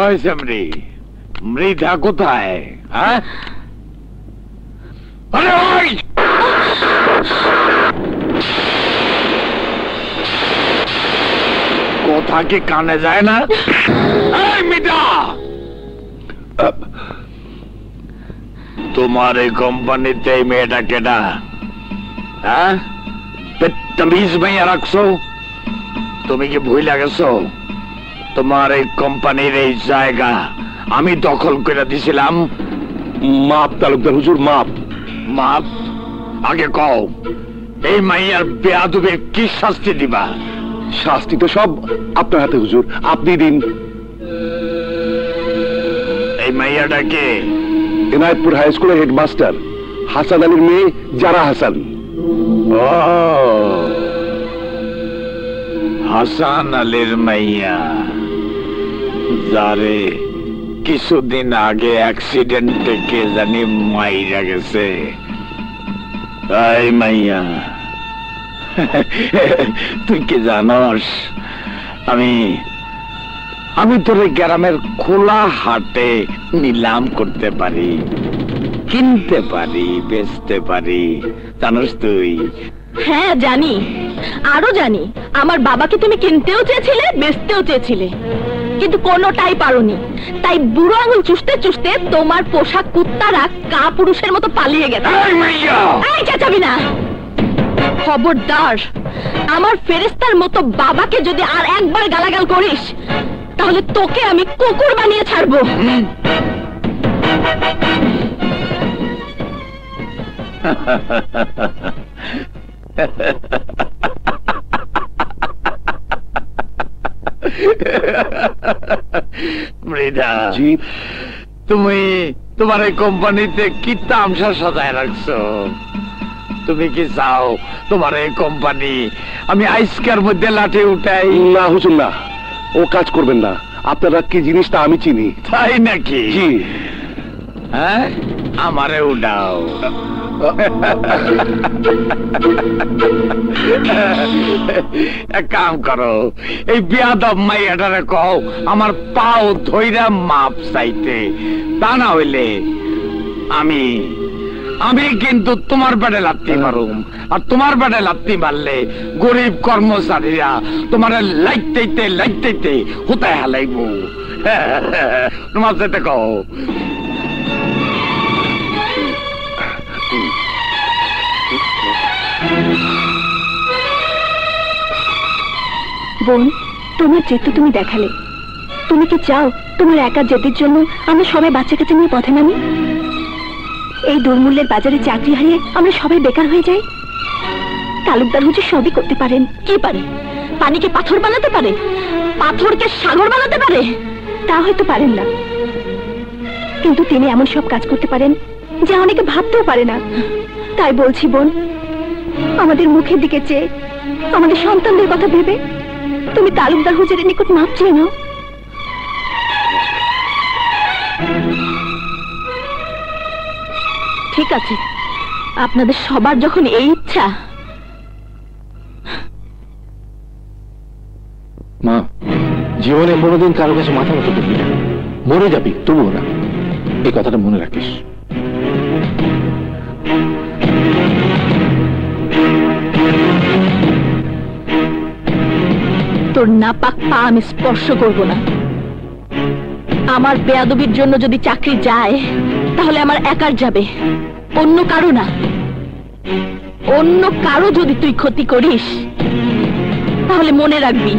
ওই সামরি, মৃধা কোথায়? হ্যাঁ, আরে ওই কথা কি কানে যায় না? এই মৃধা, তোমার এই কোম্পানিতে এই মেয়েটা কেডা? হ্যাঁ, তমিজ মাইয়া রাখছো? তুমি কি ভুইলা গেছো তোমার এই কোম্পানির এই জায়গা আমি দখল করে দিছিলাম? মাপ তালুকদার হুজুর, মাপ। মাপ? আগে কও, এই মাইয়ার বেয়াদবে কি শাস্তি দিবা? শাস্তি তো সব আপনার হাতে হুজুর, আপনি দিন। এই মাইয়াটা কে? এনায়েতপুর হাই স্কুলের হেডমাস্টার হাসান আলীর মেয়ে যারা হাসান। ও, হাসান আলীর মাইয়া, যারে কিছুদিন আগে অ্যাক্সিডেন্টে কে জানি মাইরা গেছে। এই মাইয়া, তুই কি জানস আমি তোর গ্রামের খোলা হাটে নিলাম করতে পারি, কিনতে পারি, বেচতে পারি, জানস তুই? হ্যাঁ জানি, আরো জানি আমার বাবাকে তুমি কিনতেও চেয়েছিলে, বেচতেও চেয়েছিলে, কিন্তু কোনোটাই পারোনি। তাই বুড়ো আঙুল চুষতে চুষতে তোমার পোশাক কুত্তারা কাপুরুষের মতো পালিয়ে গেছে। এই চেঁচাবি না, খবরদার। আমার ফেরেশতার মতো বাবাকে যদি আর একবার গালাগাল করিস তাহলে তোকে আমি কুকুর বানিয়ে ছাড়বো। মৃধা, তুমি তোমার এই কোম্পানিতে কি তামসা সাজায় রাখছো? তুমি কি চাও তোমার এই কোম্পানি আমি আইসকার মধ্যে লাঠি উঠাই? না হুজুর না, ও কাজ করবেন না। আপনারা কি জিনিসটা আমি চিনি। তাই নাকি? জি। হ্যাঁ, আমারে উঠাও। এক কাম করো, এই বিয়াদব মাইয়াটারে কও আমার পাও ধইরা মাপ চাইতে, তা না হইলে আমি কিন্তু তোমার পেটে লাত্তি মারুম। আর তোমার পেটে লাত্তি মারলে গরিব কর্মচারীরা তোমার লাইতে হুতায় হালাইব। তোমার সাথে কও। বোন, তোমার জেদ তুমি দেখালে। তুমি কি চাও তোমার একা জেদের জন্য আমরা সবাই বাচ্চা কাচ্চা নিয়ে পথে নামি? এই দুর্মূল্যের বাজারে চাকরি হারিয়ে আমরা সবাই বেকার হয়ে যাই? তালুকদার হুজুর সবই করতে পারেন। কি পারে? পানিকে পাথর বানাতে পারে, পাথরকে সাগর বানাতে পারে। তা হয়তো পারেন না, কিন্তু তিনি এমন সব কাজ করতে পারেন যা অনেকে ভাবতেও পারে না। তাই বলছি বোন, আমাদের মুখের দিকে চেয়ে, আমাদের সন্তানদের কথা ভেবে তুমি তালুকদার হুজুরের নিকট মাপ চেয়ে নাও। ঠিক আছে, আপনাদের সবার যখন এই ইচ্ছা। মা, জীবনে কোনোদিন কারো কাছে মাথা মতো করবি না, মরে যাবি তবুও না, এই কথাটা মনে রাখিস। তোর নাপাক পা আমি স্পর্শ করব না। আমার বেয়াদবির জন্য যদি চাকরি যায় তাহলে আমার একার যাবে, অন্য কারো না। অন্য কারো যদি তুই ক্ষতি করিস তাহলে মনে রাখবি,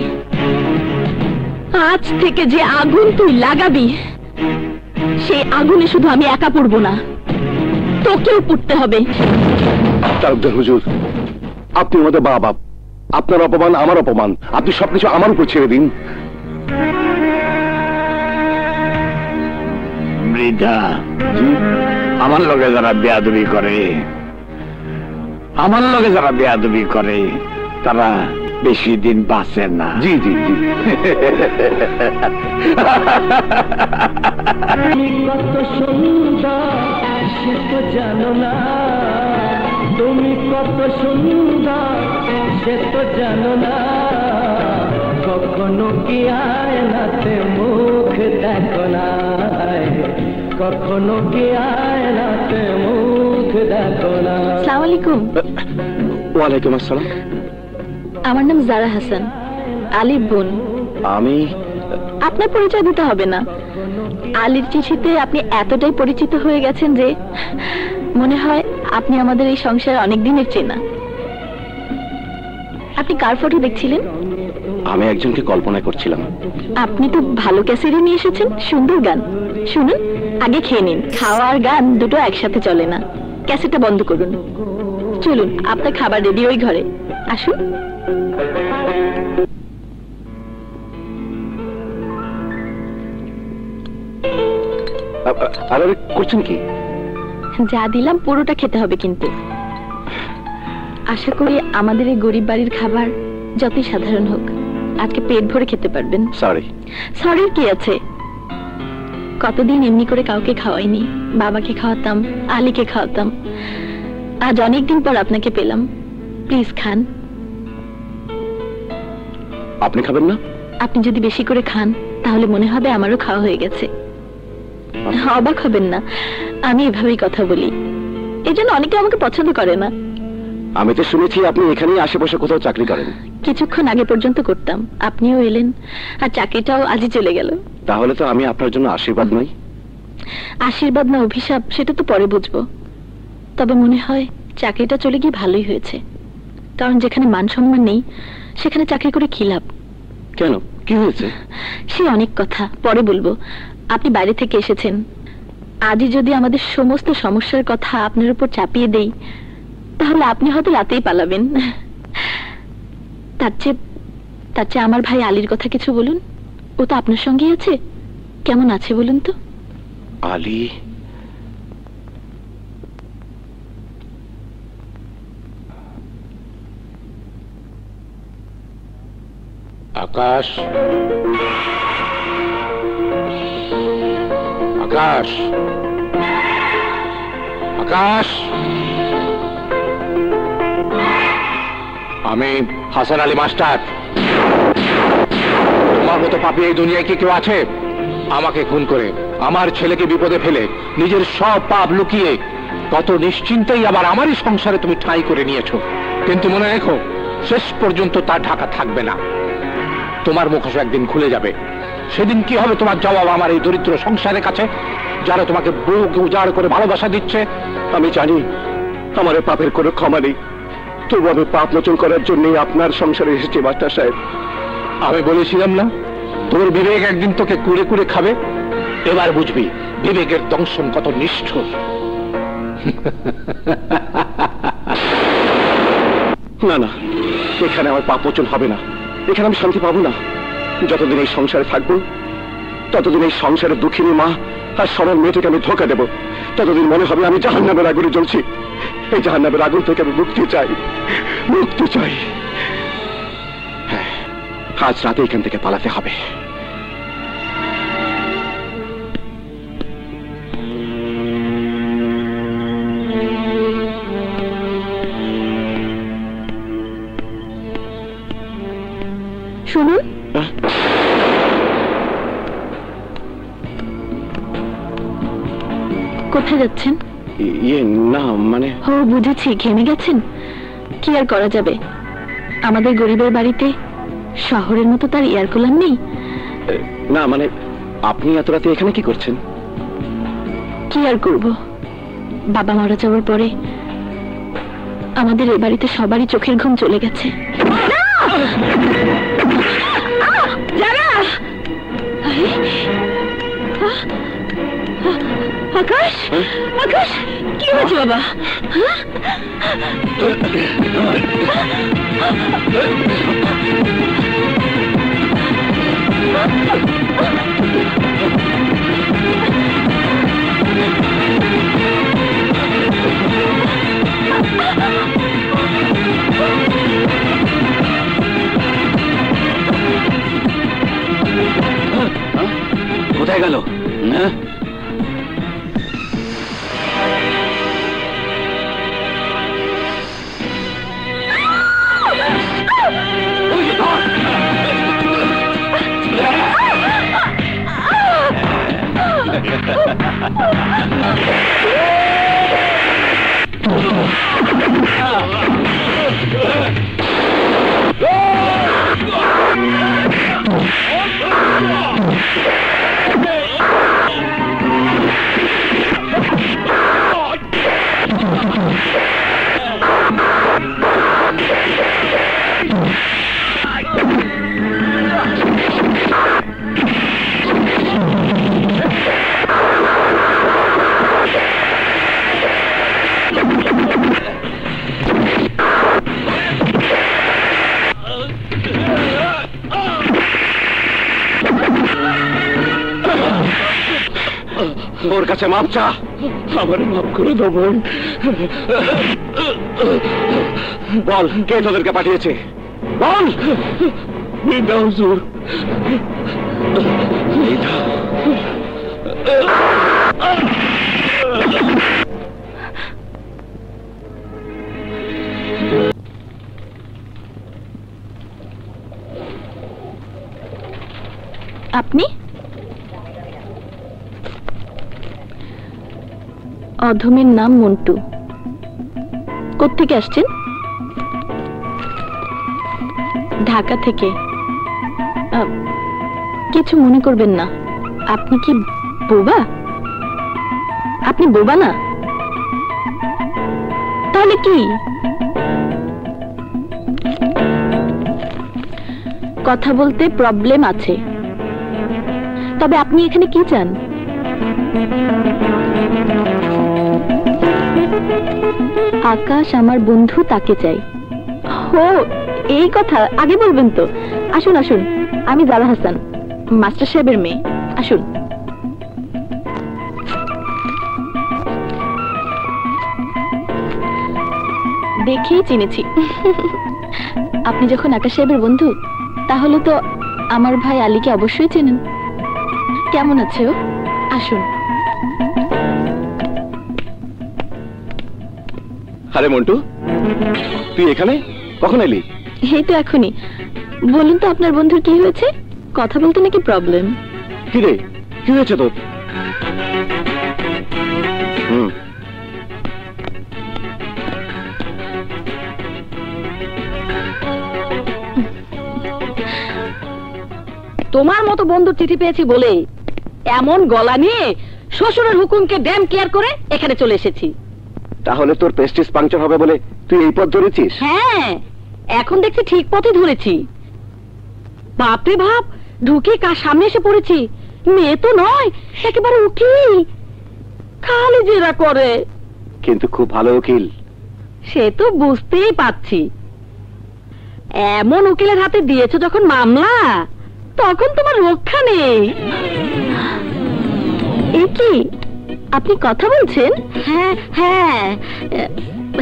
আজ থেকে যে আগুন তুই লাগাবি সেই আগুনে শুধু আমি একা পুড়ব না, তোকেও পুড়তে হবে। তালুকদার হুজুর, আপনি আমাদের মা বাপ, আপনার অপমান আমার অপমান, আপনি সবকিছু আমার উপর ছেড়ে দিন। মৃধা, আমার লগে যারা বেয়াদবি করে, তারা বেশি দিন বাঁচে না। জি জি জি। কত সুন্দর সে তো জানো না, তুমি কত সুন্দর সে তো জানো না, কখনো কি আয়নাতে মুখ দেখো না, কখনো কি আয়নাতে মুখ দেখো না। আসসালামু আলাইকুম। ওয়ালাইকুম আসসালাম। আমার নাম জারা হাসান, আলির বোন। আমি আপনার পরিচয় দিতে হবে না। আলির চিঠিতে আপনি এতটাই পরিচিত হয়ে গেছেন যে মনে হয় আপনি আমাদের এই সংসারে অনেক দিনের চেনা। আপনি কার ফটো দেখছিলেন? আমি একজনকে কল্পনা করছিলাম। আপনি তো ভালো ক্যাসেটই নিয়ে এসেছেন, সুন্দর গান। শুনুন, আগে খেয়ে নিন। খাওয়া আর গান দুটো একসাথে চলে না। ক্যাসেটটা বন্ধ করুন। চলুন, আপনার খাবার রেডি ওই ঘরে। আসুন। আরে করছেন কি? যা দিলাম পুরোটা খেতে হবে কিন্তু। আশা করি আমাদের এই গরিব বাড়ির খাবার যতই সাধারণ হোক, আজকে পেট ভরে খেতে পারবেন। সরি। সরির কি আছে? কতদিন এমনি করে কাউকে খাওয়াইনি। বাবাকে খাওয়াতাম, আলীকে খাওয়াতাম। আজ অনেকদিন পর আপনাকে পেলাম। প্লিজ খান। আপনি খাবেন না? আপনি যদি বেশি করে খান তাহলে মনে হবে আমারও খাওয়া হয়ে গেছে। অবাক হবেন না, আমি এভাবেই কথা বলি। এই জন্য অনেকে আমাকে পছন্দ করে না। আমি তো শুনেছি আপনি এখানেই আশেপাশে কোথাও চাকরি করেন। কিছুক্ষণ আগে পর্যন্ত করতাম, আপনিও এলেন আর চাকরিটাও আজই চলে গেল। তাহলে তো আমি আপনার জন্য আশীর্বাদ নই। আশীর্বাদ না অভিশাপ সেটা তো পরে বুঝবো। তবে মনে হয় চাকরিটা চলে গিয়ে ভালোই হয়েছে, কারণ যেখানে মান সম্মান নেই সেখানে চাকরি করে কি লাভ? কেন, কি হয়েছে? সে অনেক কথা, পরে বলবো। আপনি বাইরে থেকে এসেছেন, আজই যদি আমাদের সমস্ত সমস্যার কথা আপনার উপর চাপিয়ে দেই তাহলে আপনি হয়তো রাতেই পালাবেন। তার চেয়ে আমার ভাই আলীর কথা কিছু বলুন। ও তো আপনার সঙ্গেই আছে। কেমন আছে বলুন তো? আলী? আকাশ, আকাশ, আকাশ। আমি হাসান আলী মাস্টার। তোমার মতো পাপী এই দুনিয়ায় কি কেউ আছে? আমাকে খুন করে আমার ছেলেকে বিপদে ফেলে নিজের সব পাপ লুকিয়ে কত নিশ্চিন্তেই আবার আমারই সংসারে তুমি ঠাঁই করে নিয়েছো। কিন্তু মনে রেখো, শেষ পর্যন্ত তার ঢাকা থাকবে না। তোমার মুখোশ একদিন খুলে যাবে। সেদিন কি হবে তোমার জবাব আমার এই দরিদ্র সংসারের কাছে, যারা তোমাকে বুক উজাড় করে ভালোবাসা দিচ্ছে? আমি জানি আমার পাপের কোনো ক্ষমা নেই, তবু আমি পাপ মোচন করার জন্যই আপনার সংসারে এসেছি মাস্টার সাহেব। আমি বলেছিলাম না তোর বিবেক একদিন তোকে কুড়ে কুড়ে খাবে? এবার বুঝবি বিবেকের দংশন কত নিষ্ঠুর। না না, এখানে আমার পাপ মোচন হবে না। এখানে আমি শান্তি পাবো না। যতদিন এই সংসারে থাকবো ততদিন এই সংসারে দুঃখিনী মা আর সবার মেয়েটাকে আমি ধোঁকা দেব। ততদিন মনে হবে আমি জাহান্নামের আগুনে জ্বলছি। এই জাহান্নামের আগুন থেকে আমি মুক্তি চাই, মুক্তি চাই। হ্যাঁ, আজ রাতে এখান থেকে পালাতে হবে। শুনুন, কোথায় যাচ্ছেন? ইয়ে না, মানে ও বুঝেছি, ঘেমে গেছেন। কি আর করা যাবে, আমাদের গরিবের বাড়িতে শহরের মতো তার এয়ার কুলার নেই। না, মানে আপনি এত রাতে এখানে কি করছেন? কি আর করব, বাবা মারা যাওয়ার পরে আমাদের এ বাড়িতে সবারই চোখের ঘুম চলে গেছে। আকাশ, আকাশ, কি হয়েছে বাবা? কোথায় গেল? হ্যাঁ, ওর কাছে মাপ চা। আমার মাফ করে দাও বোন। বল, কে তোদেরকে পাঠিয়েছে? বল। মৃধা হুজুর। মৃধা? আপনি? অধমের নাম মন্টু। কোত্থেকে আসছেন? ঢাকা থেকে। কিছু মনে করবেন না। আপনি কি বোবা? আপনি বোবা না? তাহলে কি? কথা বলতে প্রবলেম আছে। তবে আপনি এখানে কি চান? আকাশ আমার বন্ধু, তাকে চাই। ও, এই কথা আগে বলবেন তো। আসুন আসুন, আমি জারা হাসান, মাস্টার সাহেবের মেয়ে। আসুন। দেখেই চিনেছি। আপনি যখন আকাশ সাহেবের বন্ধু, তাহলে তো আমার ভাই আলীকে অবশ্যই চেনেন। কেমন আছে ও? আসুন। আরে মন্টু, তুই এখানে কখন এলি? এই তো এখনই। বলুন তো আপনার বন্ধুর কি হয়েছে? কথা বলতে নাকি প্রবলেম? কি রে, কি হয়েছে তোর? তোমার মতো বন্ধু চিঠি পেয়েছি বলে এমন গলা নিয়ে শ্বশুরের হুকুমকে ড্যাম কেয়ার করে এখানে চলে এসেছি। তাহলে তোর প্রেস্টিজ পাংচার হবে বলে তুই এই পথ ধরেছিস? হ্যাঁ, এখন দেখছি ঠিক পথে ধরেছি। বাপরে বাপ, ঢুকে কার সামনে এসে পড়েছি। মেয়ে তো নয়, একেবারে উকিল। খালি জেরা করে। কিন্তু খুব ভালো উকিল। সে তো বুঝতেই পারছি। এমন উকিলের হাতে দিয়েছো যখন মামলা, তখন তোমার রক্ষা নেই। এ কি, আপনি কথা বলছেন? হ্যাঁ হ্যাঁ।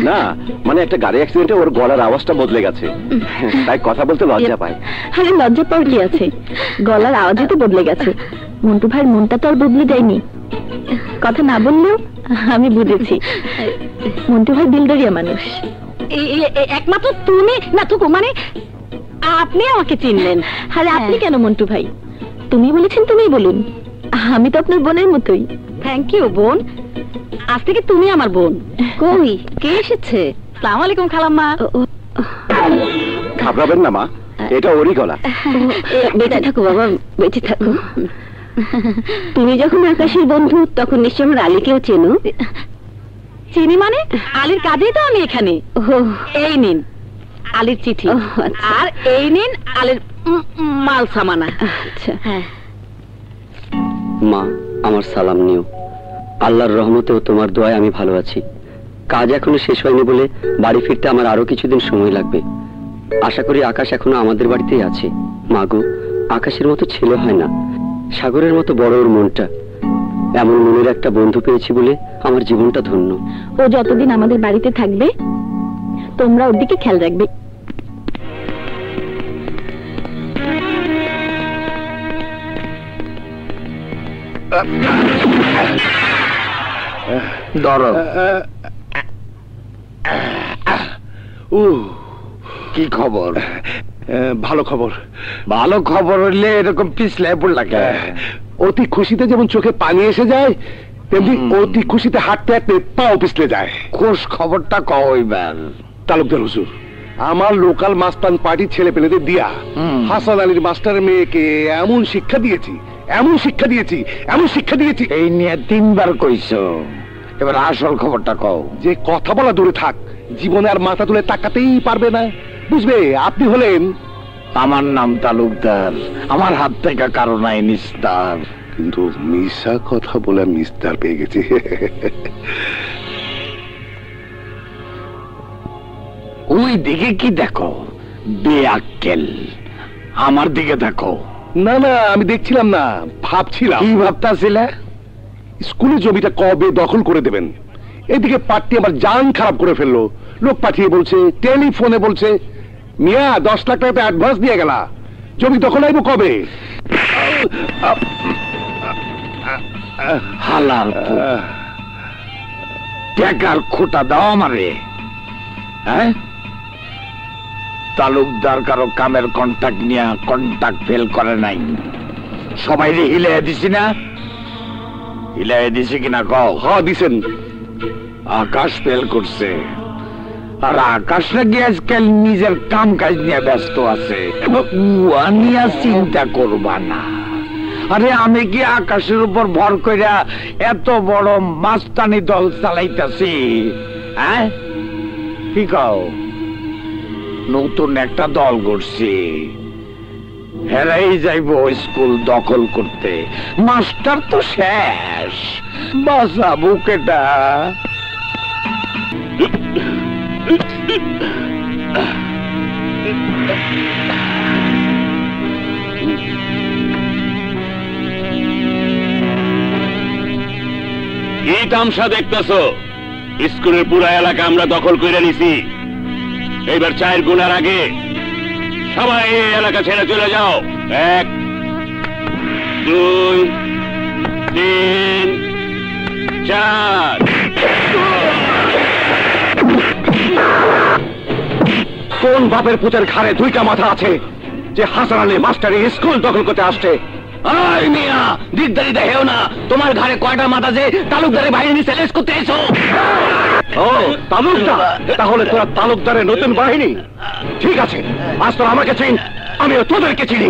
না, মানে একটা গাড়ি অ্যাক্সিডেন্টে ওর গলার আওয়াজটা বদলে গেছে, তাই কথা বলতে লজ্জা পায়। আরে লজ্জা পাওয়ার কি আছে? গলার আওয়াজই তো বদলে গেছে। মন্টু ভাইয়ের মনটা তো আর বদলে যায়নি। কথা না বললেও আমি বুঝেছি। মন্টু ভাই দিলদরিয়া মানুষ। একমাত্র তুমি না তো, মানে আপনি আমাকে চিনলেন। আরে আপনি কেন মন্টু ভাই? তুমি বলেছেন, তুমিই বলুন। আমি তো আপনার বোনের মতোই। থ্যাংক ইউ বোন। আজ থেকে তুমি আমার বোন। কই, কে এসেছে? আসসালামু আলাইকুম খালাম্মা। ঘাবড়াবেন না মা, এটা ওরই গলা। বেঁচে থাকো বাবা, বেঁচে থাকো। তুমি যখন আকাশের বন্ধু, তখন নিশ্চয় আমার আলীকেও চেনো। চিনি মানে? আলীর কাজেই তো আমি এখানে। এই নিন আলীর চিঠি, আর এই নিন আলীর মাল সামানা। আচ্ছা। হ্যাঁ মা, আমার সালাম নিও। আল্লাহর রহমতে ও তোমার দোয়ায় আমি ভালো আছি। কাজ এখনো শেষ হয়নি বলে বাড়ি ফিরতে আমার আরো কিছুদিন সময় লাগবে। আশা করি আকাশ এখনো আমাদের বাড়িতেই আছে। মাগো, আকাশের মতো ছেলে হয় না, সাগরের মতো বড় ওর মনটা। এমন মনের একটা বন্ধু পেয়েছি বলে আমার জীবনটা ধন্য। ও যতদিন আমাদের বাড়িতে থাকবে, তোমরা ওর দিকে খেয়াল রাখবে। ধরো। কি খবর? ভালো খবর। ভালো খবর হইলে এরকম পিছলে পড়লাকে? অতি খুশিতে যেমন চোখে পানি এসে যায়, তেমনি অতি খুশিতে হাঁটতে হাঁটতে পাও পিছলে যায়। খোঁজ খবরটা কইবেন। তালুকদার হুজুর, আমার লোকাল মাস্তান পার্টির ছেলে পেলেদের দিয়া হাসান আলীর মাস্টারের মেয়েকে এমন শিক্ষা দিয়েছি, এমন শিক্ষা দিয়েছি, এমন শিক্ষা দিয়েছি। এই নিয়ে 3 বার কইছো, এবার আসল খবরটা কও। যে কথা বলা দূরে থাক, জীবনে আর মাথা তুলে তাকাতেই পারবে না, বুঝবে? আপনি হলেন। আমার নাম তালুকদার, আমার হাত থেকে কারো নাই নিস্তার। কিন্তু মিশা কথা বলে নিস্তার পেয়ে গেছি। ওই দিকে কি দেখো? বেআক্কেল। আমার দিকে দেখো। না না, আমি দেখছিলাম না, ভাবছিলাম। কি ভাবতাছিলে? স্কুলের জমিটা কবে দখল করে দেবেন? এদিকে পার্টি আমার জান খারাপ করে ফেললো। লোক পাঠিয়ে বলছে, টেলিফোনে বলছে, মিয়া 10 লাখ টাকা অ্যাডভান্স দিয়ে গেলা, জমি দখল আইব কবে? হালাল টাকার খোটা দাও আমারে। হ্যাঁ, তালুকদার কারো কামের কন্ট্যাক্ট নিয়ে কন্ট্যাক্ট ফেল করে নাই। সবাই হিলাই দিছি না? হিলাই দিছি কিনা কও? হ্যাঁ দিছেন। আকাশ ফেল করছে, আর আকাশ নাকি আজকাল নিজের কাম কাজ নিয়ে ব্যস্ত আছে। উয়া নিয়ে চিন্তা করবা না। আরে আমি কি আকাশের উপর ভর কইরা এত বড় মাস্তানি দল চালাইতাছি? হ্যাঁ, কি কও? নতুন একটা দল করছি, হেরাই যাইব স্কুল দখল করতে। মাস্টার তো শেষ, বাঁচাবো কেটা? কি তামসা দেখতেছো? স্কুলের পুরা এলাকা আমরা দখল করে নিছি। এইবার 4 গুণার আগে সবাই এই এলাকা ছেড়ে চলে যাও। 1 2 3 4। কোন বাপের পুতের ঘাড়ে 2টা মাথা আছে যে হাসান আলী মাস্টারি স্কুল দখল করতে আসছে? আয় মিয়া, দিকদারি দেখেও না। তোমার ঘরে কয়টা মাথা যে তালুকদারের বাহিনী চ্যালেঞ্জ করতে এসো? ও তালুকদার, তাহলে তোরা তালুকদারের নতুন বাহিনী? ঠিক আছে, আজ তোরা আমাকে চিন, আমিও তোদেরকে চিনি।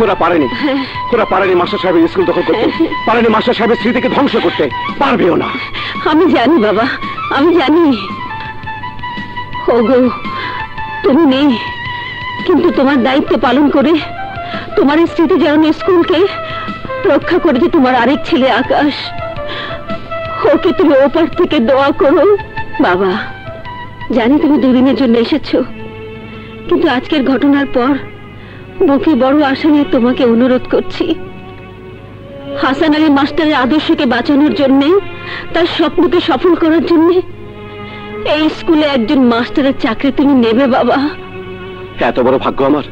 ওরা পারেনি, ওরা পারেনি মাস্টার সাহেবের স্কুল দখল করতে, পারেনি মাস্টার সাহেবের স্মৃতিকে ধ্বংস করতে, পারবেও না। আমি জানি বাবা, আমি জানি। ওগো তুমি নেই, কিন্তু তোমার দায়িত্ব পালন করে তোমার স্মৃতি যেন স্কুলকে রক্ষা করেছে তোমার আরেক ছেলে আকাশ। ওকে তুমি ওপার থেকে দোয়া করো। বাবা, জানি তুমি দুদিনের জন্য এসেছো, কিন্তু আজকের ঘটনার পর বুকে বড় আশা নিয়ে তোমাকে অনুরোধ করছি, হাসান আলী মাস্টারের আদর্শকে বাঁচানোর জন্য, তার স্বপ্নকে সফল করার জন্য এই স্কুলে একজন মাস্টারের চাকরি তুমি নেবে বাবা। এত বড় ভাগ্য আমার,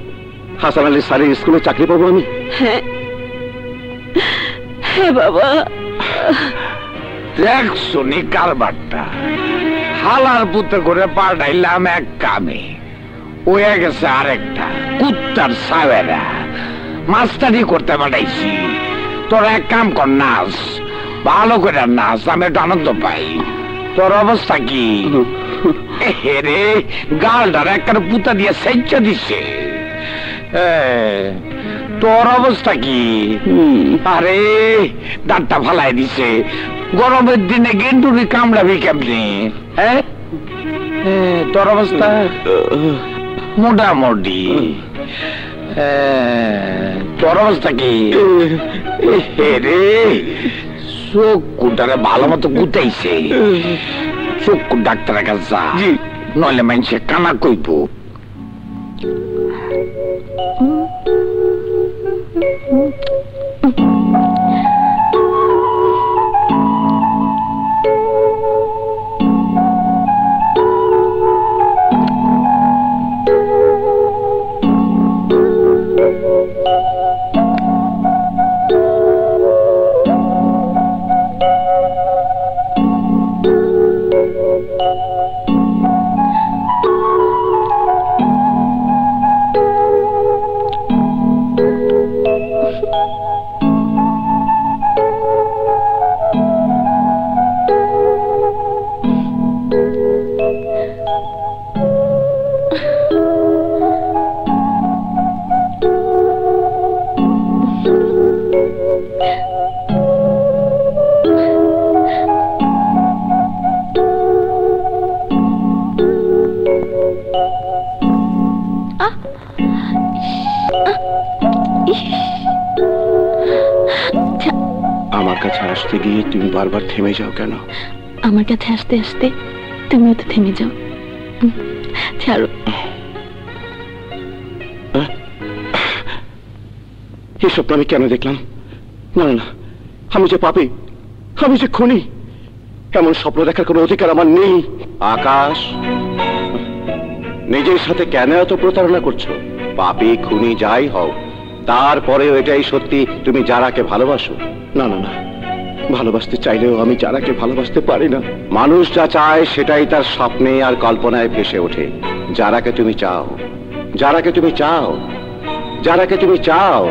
হাসান আলী স্যারের স্কুলে চাকরি পাবো আমি? হ্যাঁ হ্যাঁ বাবা। দেখ শুনি কারবারটা, হালার পুতে করে পাঠাইলাম এক কামে, হয়ে গেছে আরেকটা কুত্তার সাবেরা মাস্টারি করতে পাঠাইছি। তোর এক কাম কর, নাচ, ভালো করে নাচ, আমি একটু আনন্দ পাই। তোর অবস্থা কি? রে গালটার একটা পুতা দিয়ে সেচা দিছে। তোর অবস্থা কি? আরে দাঁতটা ফালাই দিছে। গরমের দিনে গেন্ডুরি কামড়াবি কেমনি? হ্যাঁ, তোর অবস্থা মোটামুটি। তোর অবস্থা কি? রে চোখ কুটারে ভালো মতো গুতাইছে। চক্ষু ডাক্তারের কাছে যা, নইলে মানুষে কানা কইব। আমার কাছে আসতে গিয়ে তুমি বারবার থেমে যাও কেন? আমার কাছে আসতে আসতে তুমিও তো থেমে যাও। ছাড়ো। এই স্বপ্ন আমি কেন দেখলাম? না না, আমি যে পাপী, আমি যে খুনি, এমন স্বপ্ন দেখার কোনো অধিকার আমার নেই। আকাশ, নিজের সাথে কেন এত প্রতারণা করছো? পাপী খুনি যাই হও, তারপরেও এটাই সত্যি তুমি যারাকে ভালোবাসো। না না না, ভালোবাসতে চাইলেও আমি যারাকে ভালোবাসতে পারি না। মানুষ যা চায় সেটাই তার স্বপ্নে আর কল্পনায় ভেসে ওঠে। যারাকে তুমি চাও, যারাকে তুমি চাও, যারাকে তুমি চাও।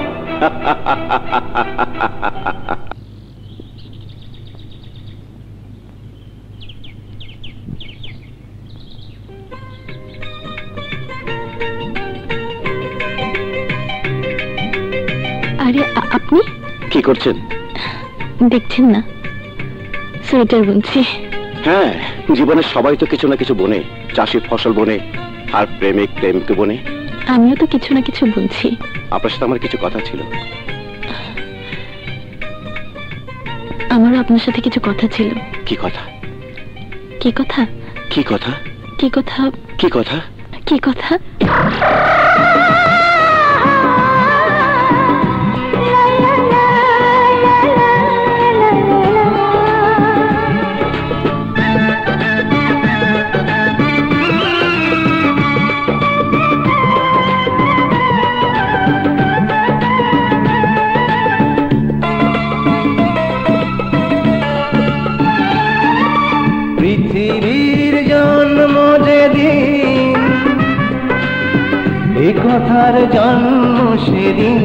আরে আপনি কি করছেন? দেখছেন না সোয়েটার বুনছি। হ্যাঁ, জীবনে সবাই তো কিছু না কিছু বোনে। চাষি ফসল বোনে, আর প্রেমিক প্রেমকে বোনে। আমিও তো কিছু না কিছু বুনছি। আপনার সাথে আমার কিছু কথা ছিল। আমারও আপনার সাথে কিছু কথা ছিল। কি কথা? কি কথা? কি কথা? কি কথা? কি কথা? কি কথা? পৃথিবীর জন্ম যেদিন, এ কথার জন্ম সেদিন।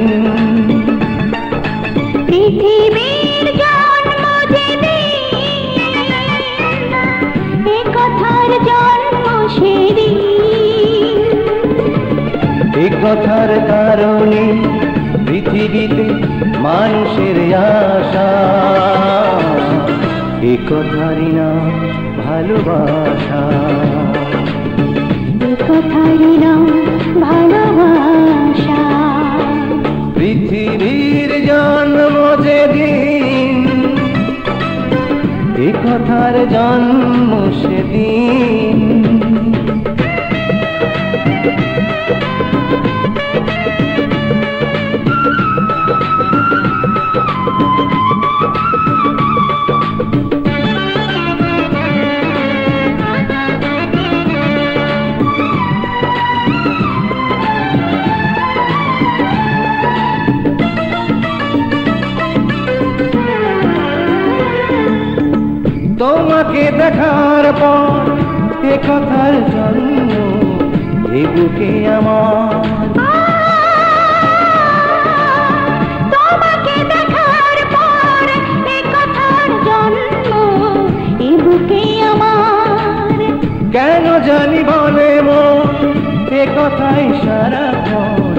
পৃথিবীর জন্ম যেদিন, এ কথার জন্ম সেদিন। এ কথার কারণে পৃথিবীতে মানুষের আশা, এ কথারই নাম ভালোবাসা। এ কথারই নাম ভালোবাসা। পৃথিবীর জন্ম যেদিন, এ কথার জন্ম সেদিন। তোমাকে দেখার পর এ কথার জন্ম এ বুকে আমার। তোমাকে দেখার পর এ কথার জন্ম এ বুকে আমার। কেন জানি বলে মন এ কথাই সারাক্ষণ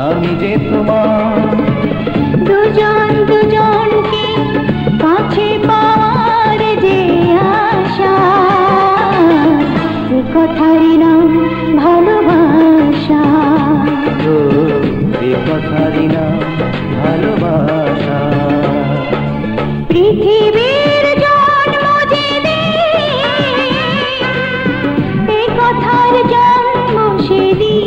আমি যে তোমার। দুজন দুজনকে কাছে পাওয়ার যে আশা, এ কথারই নাম ভালোবাসা। এ কথারই নাম ভালোবাসা। পৃথিবীর জন্ম যেদিন, এ কথার জন্ম সেদিন।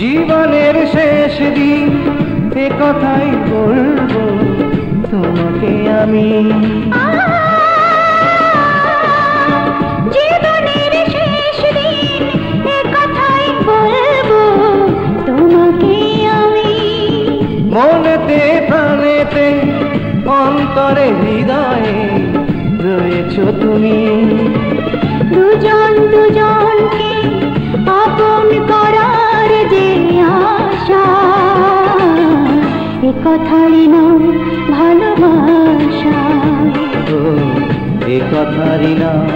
জীবনের শেষ দিন এ কথাই বলবো তোমাকে আমি। জীবনের শেষ দিন এ কথাই বলবো তোমাকে আমি। মনেতে প্রাণেতে অন্তরে হৃদয়ে রয়েছো তুমি। দুজন দুজনকে আপন করার যে আশা, এ কথারই নাম ভালোবাসা। এ কথারই নাম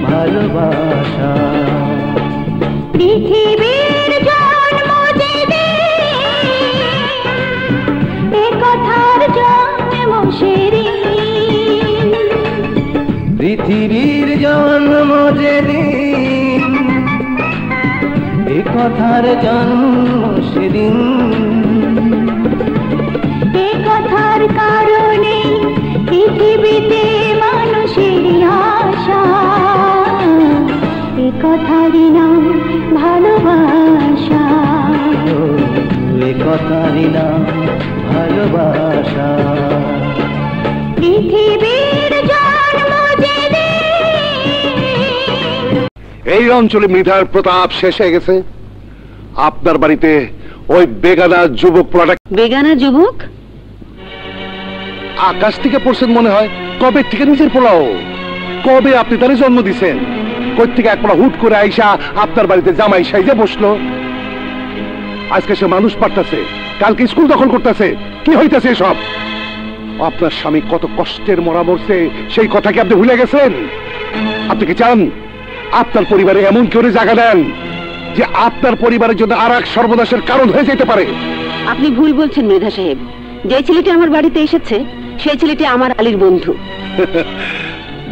ভালোবাসা। পৃথিবীর জন্ম যেদিন, এ কথার জন্ম সেদিন। পৃথিবীর জন্ম যেদিন, এ কথার জন্ম সেদিন। এ কথার কারণে পৃথিবীতে মানুষের আশা, এ কথারই নাম ভালোবাসা। এ কথারই নাম ভালোবাসা। পৃথিবীর জন্ম যেদিন। এই অঞ্চলে মৃধার প্রতাপ শেষ হয়ে গেছে। আপনার বাড়িতে ওই বেগানা যুবক পোলাটা। বেগানা যুবক? আকাশ থেকে পড়ছেন মনে হয়। কবে থেকে নিজের পোলাও? কবে আপনি তারে জন্ম দিছেন? কই থেকে এক পোলা হুট করে আইসা আপনার বাড়িতে জামাই সাইজে বসলো? আজকে সে মানুষ পাঠাচ্ছে, কালকে স্কুল দখল করতেছে। কি হইতেছে সব? আপনার স্বামী কত কষ্টের মরা মরছে সেই কথা কি আপনি ভুলে গেছেন? আপনি কি চান আপনার পরিবারে এমন করে জায়গা দেন যে আপনার পরিবারের জন্য আর এক সর্বনাশের কারণ হয়ে যেতে পারে? আপনি ভুল বলছেন মৃধা সাহেব। যে ছেলেটি আমার বাড়িতে এসেছে সেই ছেলেটি আমার আলীর বন্ধু।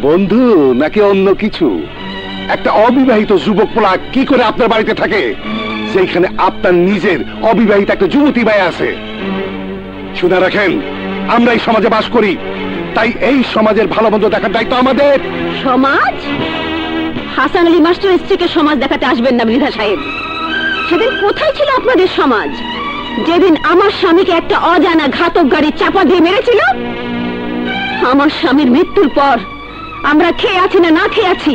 বন্ধু নাকি অন্য কিছু? একটা অবিবাহিত যুবক পোলা কি করে আপনার বাড়িতে থাকে যেখানে আপনার নিজের অবিবাহিত একটা যুবতী ভাই আছে? শুনে রাখেন, আমরা এই সমাজে বাস করি, তাই এই সমাজের ভালো মন্দ দেখার দায়িত্ব আমাদের। সমাজ? হাসান আলী মাস্টার স্ত্রীকে সমাজ দেখাতে আসবেন না মৃধা সাহেব। সেদিন কোথায় ছিল আপনাদের সমাজ? যেদিন আমার স্বামীকে একটা অজানা ঘাতক গাড়ি চাপা দিয়ে মেরেছিল। আমার স্বামীর মৃত্যুর পর আমরা খেয়ে আছি না না খেয়ে আছি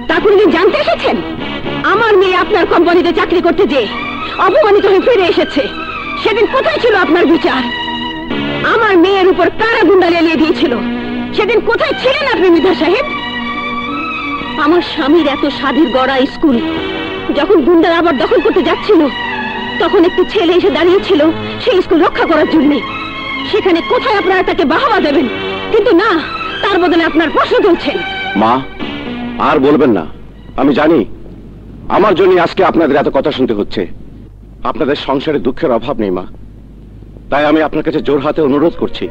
তা কোনদিন জানতে এসেছেন? আমার মেয়ে আপনার কোম্পানিতে চাকরি করতে যে অপমানিত হয়ে ফিরে এসেছে, সেদিন কোথায় ছিল আপনার বিচার? আমার মেয়ের উপর কারা গুন্ডা লেলিয়ে দিয়েছিল, সেদিন কোথায় ছিলেন আপনি মৃধা সাহেব? আমার স্বামীর এত স্বাধীর গড়া স্কুল যখন গুন্ডারা আবার দখল করতে যাচ্ছিল, তখন একটি ছেলে এসে দাঁড়িয়েছিল সেই স্কুল রক্ষা করার জন্য। সেখানে কোথায় আপনারা তাকে বাহবা দেবেন, কিন্তু না, তার বদলে আপনার প্রশ্ন তুলছেন। মা, আর বলবেন না। আমি জানি আমার জন্য আজকে আপনাদের এত কথা শুনতে হচ্ছে। আপনাদের সংসারে দুঃখের অভাব নেই মা, তাই আমি আপনার কাছে জোর হাতে অনুরোধ করছি,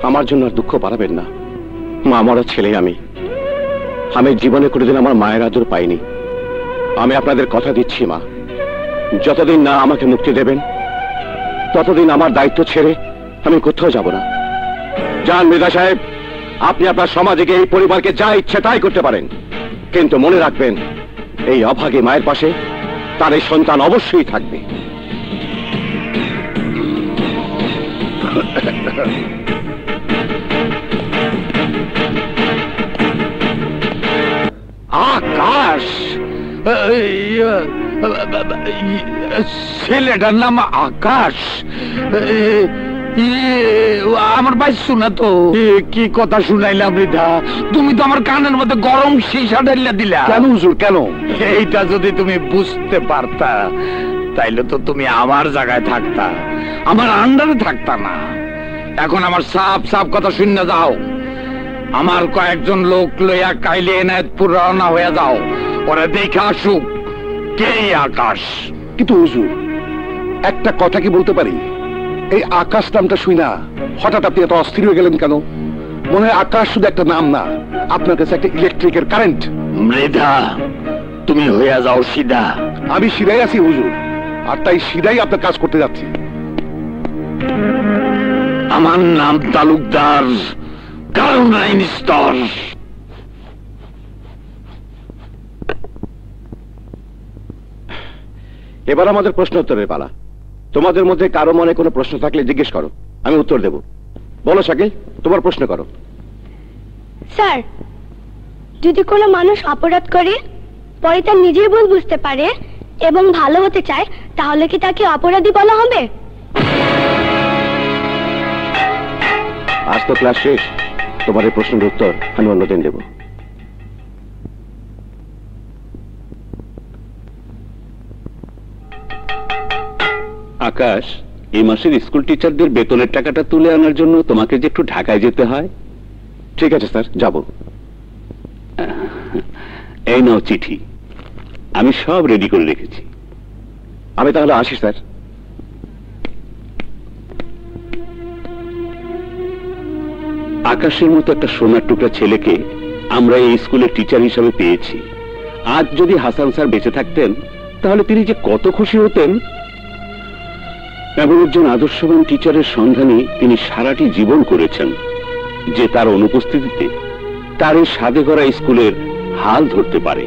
আমার জন্য আর দুঃখ বাড়াবেন না। মা মরা ছেলে আমি জীবনে কোনোদিন আমার মায়ের আদর পাইনি। আমি আপনাদের কথা দিচ্ছি মা, যতদিন না আমাকে মুক্তি দেবেন ততদিন আমার দায়িত্ব ছেড়ে আমি কোথাও যাব না। যান মৃধা সাহেব, আপনি আপনার সমাজে গিয়ে এই পরিবারকে যা ইচ্ছে তাই করতে পারেন, কিন্তু মনে রাখবেন এই অভাগী মায়ের পাশে তার এই সন্তান অবশ্যই থাকবে। আকাশ, ছেলেটার নাম আকাশ। আমার ভাই শোনা তো কি কথা শুনাইলাম রিধা, তুমি তো আমার কানের মধ্যে গরম সীসা ঢেলে দিলা। কেন হুজুর, কেন? এইটা যদি তুমি বুঝতে পারতা তাইলে তো তুমি আমার জায়গায় থাকতা, আমার আন্ডারে থাকতা না। এখন আমার সাফ সাফ কথা শুনে যাও। আমার কয়েকজন লোক লইয়া কাইলে এনায়েতপুর রওনা হয়ে যাও, ওরা দেখে আসুক কে আকাশ। কিন্তু হুজুর, একটা কথা কি বলতে পারি? এই আকাশ নামটা শুই না হঠাৎ আপনি এত অস্থির হয়ে গেলেন কেন? মনে হয় আকাশ শুধু একটা নাম না, আপনার কাছে একটা ইলেকট্রিকের কারেন্ট। মৃধা, তুমি হইয়া যাও সিধা। আমি সিধাই আছি হুজুর, আর তাই সিধাই আপনার কাজ করতে যাচ্ছি। আমার নাম তালুকদার, কারণ আইন স্তর। এবার আমাদের প্রশ্ন উত্তরের পালা। তোমাদের মধ্যে কারো মনে কোনো প্রশ্ন থাকলে জিজ্ঞেস করো, আমি উত্তর দেব। বলো শাকিল, তোমার প্রশ্ন করো। স্যার, যদি কোনো মানুষ অপরাধ করে পরে তার নিজের ভুল বুঝতে পারে এবং ভালো হতে চায়, তাহলে কি তাকে অপরাধী বলা হবে? আজ তো ক্লাস শেষ, তোমার এই প্রশ্নের উত্তর আমি অন্যদিন দেব। আকাশ, এই মাসের স্কুল টিচারদের বেতনের টাকাটা তুলে আনার জন্য তোমাকে যে একটু ঢাকায় যেতে হয়। ঠিক আছে স্যার, যাব। এই নাও চিঠি, আমি সব রেডি করে রেখেছি। আমি তাহলে আসি স্যার। আকাশের মতো একটা সোনার টুকরা ছেলেকে আমরা এই স্কুলের টিচার হিসাবে পেয়েছি। আজ যদি হাসান স্যার বেঁচে থাকতেন তাহলে তিনি যে কত খুশি হতেন। এমন একজন আদর্শবান টিচারের সন্ধানে তিনি সারাটি জীবন করেছেন, যে তার অনুপস্থিতিতে তার এই সাধে করা স্কুলের হাল ধরতে পারে।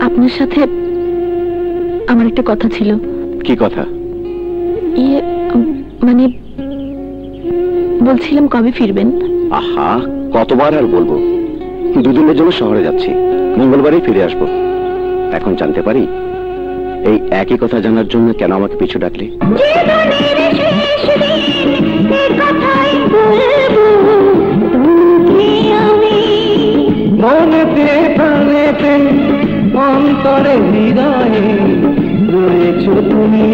আপনার সাথে আমার একটা কথা ছিল। কি কথা? মানে বলছিলাম কবে ফিরবেন? আহা, কতবার আর বলবো, দুদিনের জন্য শহরে যাচ্ছি, মঙ্গলবারই ফিরে আসবো। এখন জানতে পারি এই একই কথা জানার জন্য কেন আমাকে পিছু ডাকলে? মনেতে প্রাণেতে অন্তরে হৃদয়ে রয়েছ তুমি,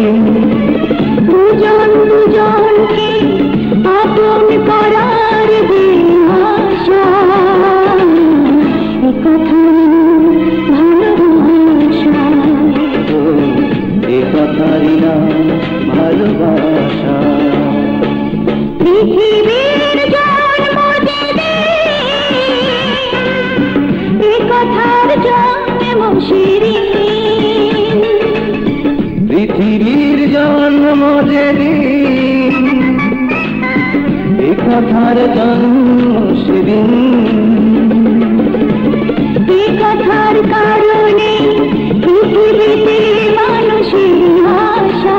দুজন দুজনকে আপন করার দিশা, কথা ভালোবাসা, এ কথারই নাম ভালোবাসা। পৃথিবীর জন্ম দেবে এ কথার জন্ম শিরিন, পৃথিবীর জন্ম যেদিন এ কথার জন্ম সেদিন, এ কথার কারণে পৃথিবীতে মানুষের আশা।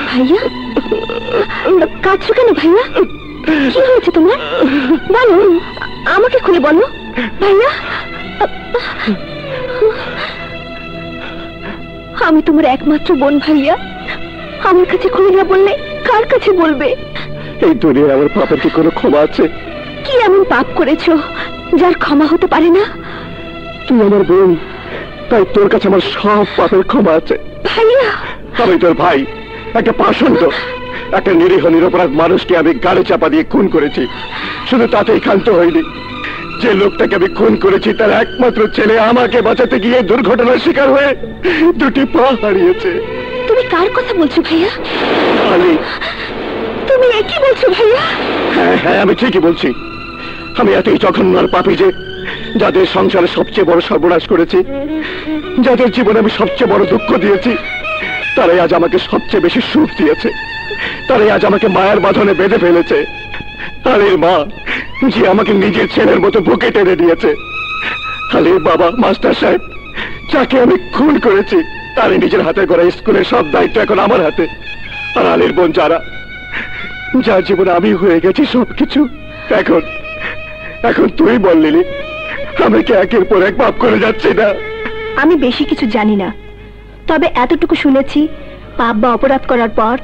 ভাইয়া, কাঁদছো কেন ভাইয়া? কি হয়েছে তোমার? বলো। আমাকে খুলে বলো ভাইয়া। আমি তোমার একমাত্র বোন ভাইয়া, আমার কাছে খুলে না বললে কার কাছে বলবে? এই দুনিয়ায় আমার পাপের কি কোনো ক্ষমা আছে? কি এমন পাপ করেছো যার ক্ষমা হতে পারে না? তুই আমার বোন, তাই তোর কাছে আমার সব পাপের ক্ষমা আছে। ভাইয়া, আমি তোর ভাই, একটা পাষণ্ড, একটা নিরীহ নিরপরাধ মানুষকে আমি গাড়ি চাপা দিয়ে খুন করেছি। শুধু তাতেই ক্ষান্ত হইনি, যে লোকটাকে আমি খুন করেছি তার একমাত্র ছেলে আমাকে বাঁচাতে গিয়ে দুর্ঘটনার শিকার হয়ে দুটি পা হারিয়েছে। তুমি কার কথা বলছো ভাইয়া? আলী। তুমি কি বলছো ভাইয়া? হ্যাঁ হ্যাঁ, আমি ঠিকই বলছি। আমি এতই জঘন্য আর পাপী যে যাদের সংসারে সবচেয়ে বড় সর্বনাশ করেছি, যাদের জীবনে আমি সবচেয়ে বড় দুঃখ দিয়েছি, তারাই আজ আমাকে সবচেয়ে বেশি সুখ দিয়েছে। তারাই আজ আমাকে মায়ের বাঁধনে বেঁধে ফেলেছে। আলীর মা, যে আমাকে নিজের ছেলের মতো বুকে টেনে দিয়েছে। আলীর বাবা মাস্টার সাহেব, যাকে আমি খুন করেছি, তারই নিজের হাতে গড়া স্কুলের সব দায়িত্ব এখন আমার হাতে। আর আলীর বোন যারা, যার জীবনে আমি হয়ে গেছি সবকিছু। এখন এখন তুই বললি আমি কি একের পর এক পাপ করে যাচ্ছি না? আমি বেশি কিছু জানি না, তবে এতটুকু শুনেছি, পাপ বা অপরাধ করার পর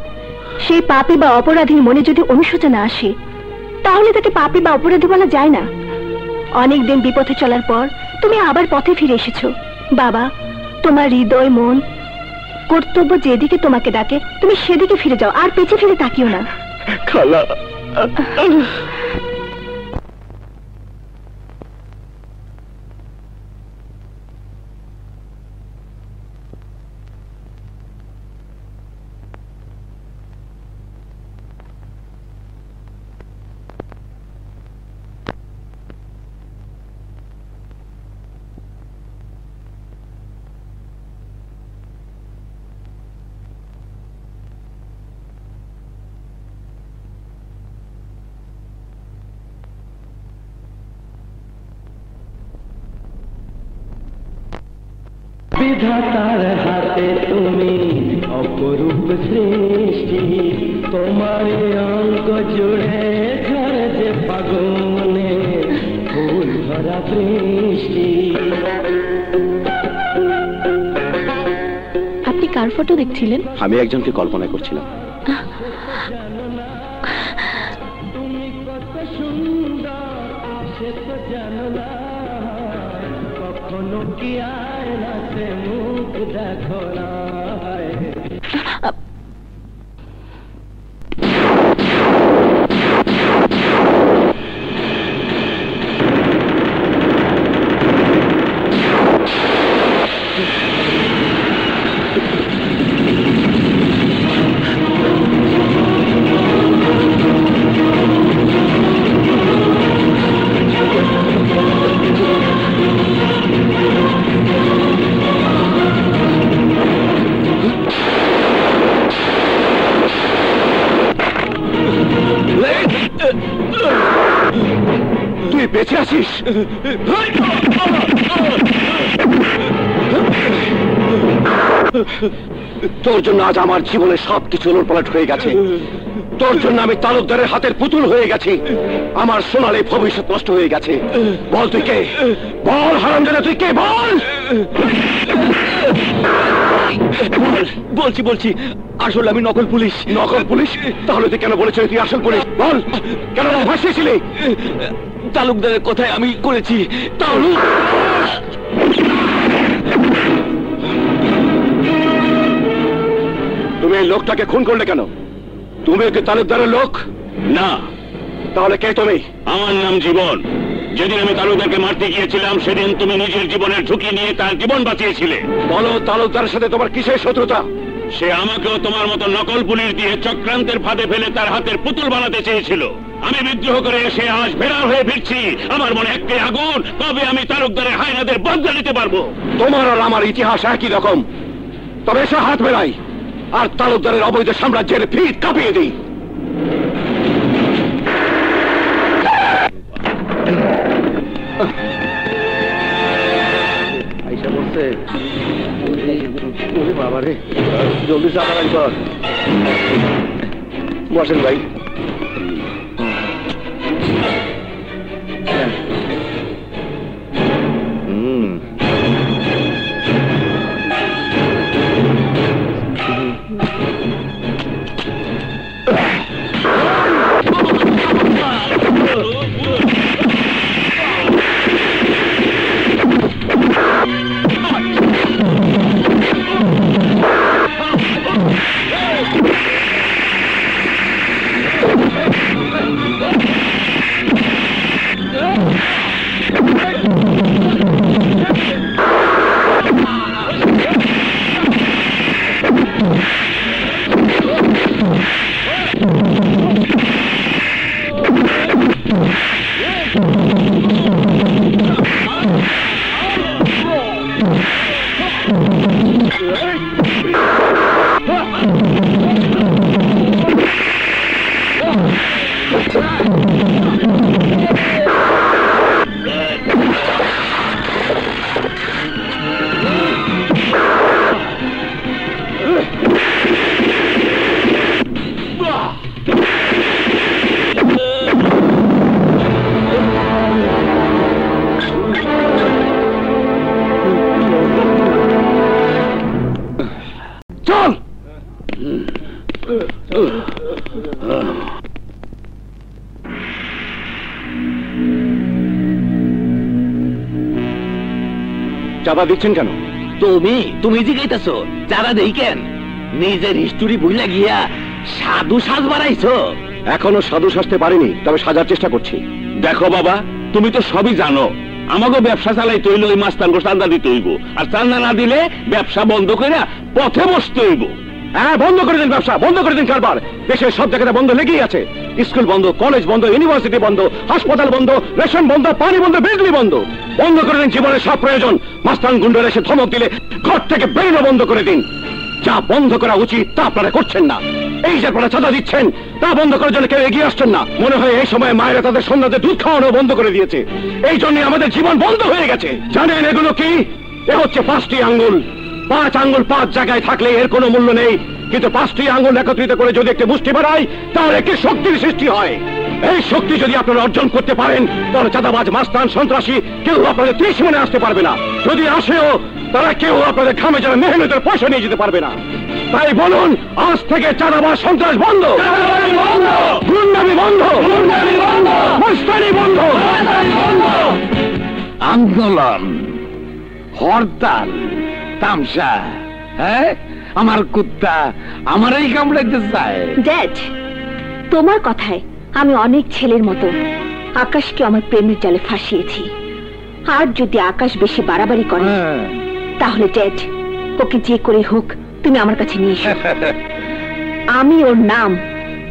সেই পাপী বা অপরাধীর মনে যদি অনুশোচনা আসে, তাহলে তাকে পাপী বা অপরাধী বলা যায় না। অনেকদিন বিপথে চলার পর তুমি আবার পথে ফিরে এসেছো। বাবা, তোমার হৃদয় মন কর্তব্য যেদিকে তোমাকে ডাকে তুমি সেদিকে ফিরে যাও, আর পেছনে ফিরে তাকিও না। খালা, বিধাতার হাতে তুমি অপরূপ সৃষ্টি, তোমার অঙ্গ জুড়ে ঝরে যে ফাগুনে ফুল ভরা বৃষ্টি। আপনি কার ফটো দেখছিলেন? আমি একজনকে কল্পনা করছিলাম। তুমি কত সুন্দর সে তো জানো না, কখনো কি আয়নাতে মুখ দেখো না। তুই বেঁচে আছিস? তোর জন্য আজ আমার জীবনে সবকিছু উলটপালট হয়ে গেছে। তোর জন্য আমি তালুকদারের হাতের পুতুল হয়ে গেছি। আমার সোনালী ভবিষ্যৎ নষ্ট হয়ে গেছে। বল তুই কে? বল হারামজাদা, তুই কে? বল। বলছি বলছি, আসলে আমি নকল পুলিশ। নকল পুলিশ? তাহলে তুই কেন বলেছিলি তুই আসল পুলিশ? বল, কেন ভাসিয়েছিলি? তালুকদারের কথায় আমি করেছি। তালুক, তুমি এই লোকটাকে খুন করলে কেন? তুমি কি তালুকদারের লোক? না। তাহলে কে তুমি? আমার নাম জীবন। যেদিন আমি তালুকদারকে মারতে গিয়েছিলাম সেদিন তুমি নিজের জীবনের ঝুঁকি নিয়ে তার জীবন বাঁচিয়েছিলে। বলো, তালুকদারের সাথে তোমার কিসের শত্রুতা? সে আমাকেও তোমার মতো নকল পুলিশ দিয়ে চক্রান্তের ফাঁদে ফেলে তার হাতের পুতুল বানাতে চেয়েছিল। আমি বিদ্রোহ করে এসে আজ ফেরার হয়ে ফিরছি। আমার মনে একটাই আগুন, কবে আমি তালুকদারের হায়নাদের বদলা নিতে পারবো। তোমার আর আমার ইতিহাস একই রকম। তবে এসে হাত মেলাই আর তালুকদারের অবৈধ সাম্রাজ্যের ভিত কাঁপিয়ে দিই। আইসা বলছে বাবা রে, জলদি চাপারাই কর। বসেন ভাই। চাঁদা দিচ্ছেন কেন? তুমি জিগাইতেছো চাঁদা দেই কেন? নিজের হিস্টোরি ভুলে গিয়া সাধু সাজ বাড়াইছো। এখনো সাধু সাজতে পারিনি, তবে সাজার চেষ্টা করছি। দেখো বাবা, তুমি তো সবই জানো, আমাকে ব্যবসা চালাইতে হইলে ওই মাস্তানকে চান্দা দিতে হইব, আর চান্দা না দিলে ব্যবসা বন্ধ করে পথে বসতে হইব। হ্যাঁ, বন্ধ করে দিন ব্যবসা, বন্ধ করে দিন কারবার। দেশের সব জায়গাতে বন্ধ লেগেই আছে। স্কুল বন্ধ, কলেজ বন্ধ, ইউনিভার্সিটি বন্ধ, হাসপাতাল বন্ধ, রেশন বন্ধ, পানি বন্ধ, বিজলি বন্ধ। বন্ধ করে দিন জীবনের সব প্রয়োজন। মাস্তান গুন্ডারা এসে ধমক দিলে ঘর থেকে বেরোনো বন্ধ করে দিন। যা বন্ধ করা উচিত তা আপনারা করছেন না। এই যে আপনারা চাঁদা দিচ্ছেন তা বন্ধ করার জন্য কেউ এগিয়ে আসছেন না। মনে হয় এই সময় মায়েরা তাদের সন্তানদের দুধ খাওয়ানো বন্ধ করে দিয়েছে। এই জন্য আমাদের জীবন বন্ধ হয়ে গেছে। জানেন এগুলো কি? এ হচ্ছে 5টি আঙ্গুল। 5 আঙ্গুল 5 জায়গায় থাকলে এর কোনো মূল্য নেই, কিন্তু 5টি আঙ্গুল একত্রিত করে যদি একটি মুষ্টি বাড়ায় তার একটি শক্তির সৃষ্টি হয়। এই শক্তি যদি আপনারা অর্জন করতে পারেন, তাহলে চাঁদাবাজ, মাস্তান, সন্ত্রাসী কেউ আপনাদের ত্রিসীমানে আসতে পারবে না। যদি আসেও, তারা কেউ আপনাদের ঘামে যারা মেহনতের পয়সা নিয়ে যেতে পারবে না। তাই বলুন, আজ থেকে চাঁদাবাজ, সন্ত্রাস বন্ধ, গুন্ডামি বন্ধ, মাস্তানি বন্ধ। আন্দোলন, হরতাল, তামসা, হ্যাঁ? আমার কুত্তা আমারই কামড়াইতে চায়। ড্যাড, তোমার কথায় আমি অনেক ছেলের মতো আকাশকে আমার প্রেমের জালে ফাঁসিয়েছি। আর যদি আকাশ বেশি বাড়াবাড়ি করে, তাহলে ড্যাড, ওকে যে করে হোক তুমি আমার কাছে নিয়ে এসো। আমি ওর নাম,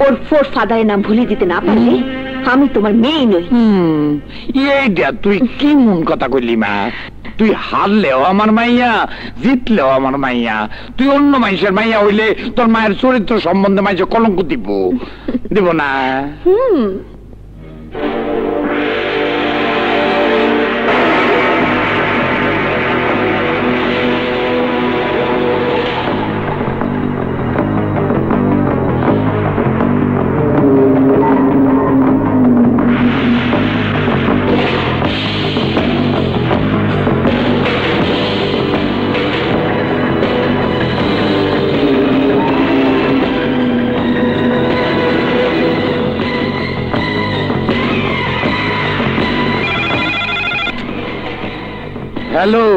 ওর ফোর ফাদারের নাম ভুলে দিতে না পারলে আমি তোমার মেয়ে নই। এইটা তুই কি মন কথা কইলি মা? তুই হারলেও আমার মাইয়া, জিতলেও আমার মাইয়া। তুই অন্য মানুষের মাইয়া হইলে তোর মায়ের চরিত্র সম্বন্ধে মাইছে কলঙ্ক দিব না? হ্যালো,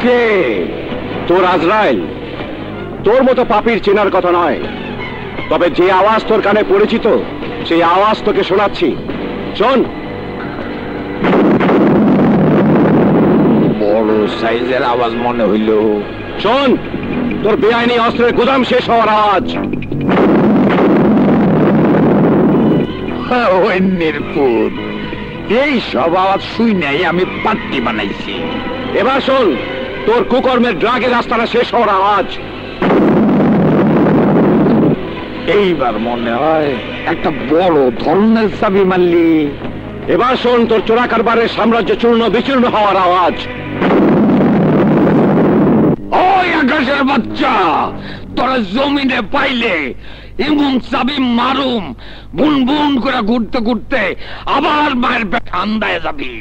কে? তোর আজরাইল। তোর মতো পাপীর চেনার কথা নয়, তবে যে আওয়াজ তোর কানে পরিচিত সেই আওয়াজ তোকে শোনাচ্ছি। শোন। বড় সাইজের আওয়াজ মনে হইল। শোন, তোর বেআইনি অস্ত্রের গুদাম শেষ হওয়ার আওয়াজ। ওই নির্পুত, এই সব আওয়াজ শুই নাই আমি পাট্টি বানাইছি। এবার শোন, তোর কুকর্মের ড্রাগের রাস্তাটা শেষ হওয়ার আওয়াজ। এইবার মনে হয় একটা বড় ধরনের চাবি মারলি। এবার শোন, তোর চোরা কারবারের সাম্রাজ্য চূর্ণ বিচূর্ণ হওয়ার আওয়াজ। ওই আকাশের বাচ্চা, তোরা জমিনে পাইলে এমন চাবি মারুম, বুন বুন করে ঘুরতে ঘুরতে আবার মায়ের পেট আন্দায় যাবি।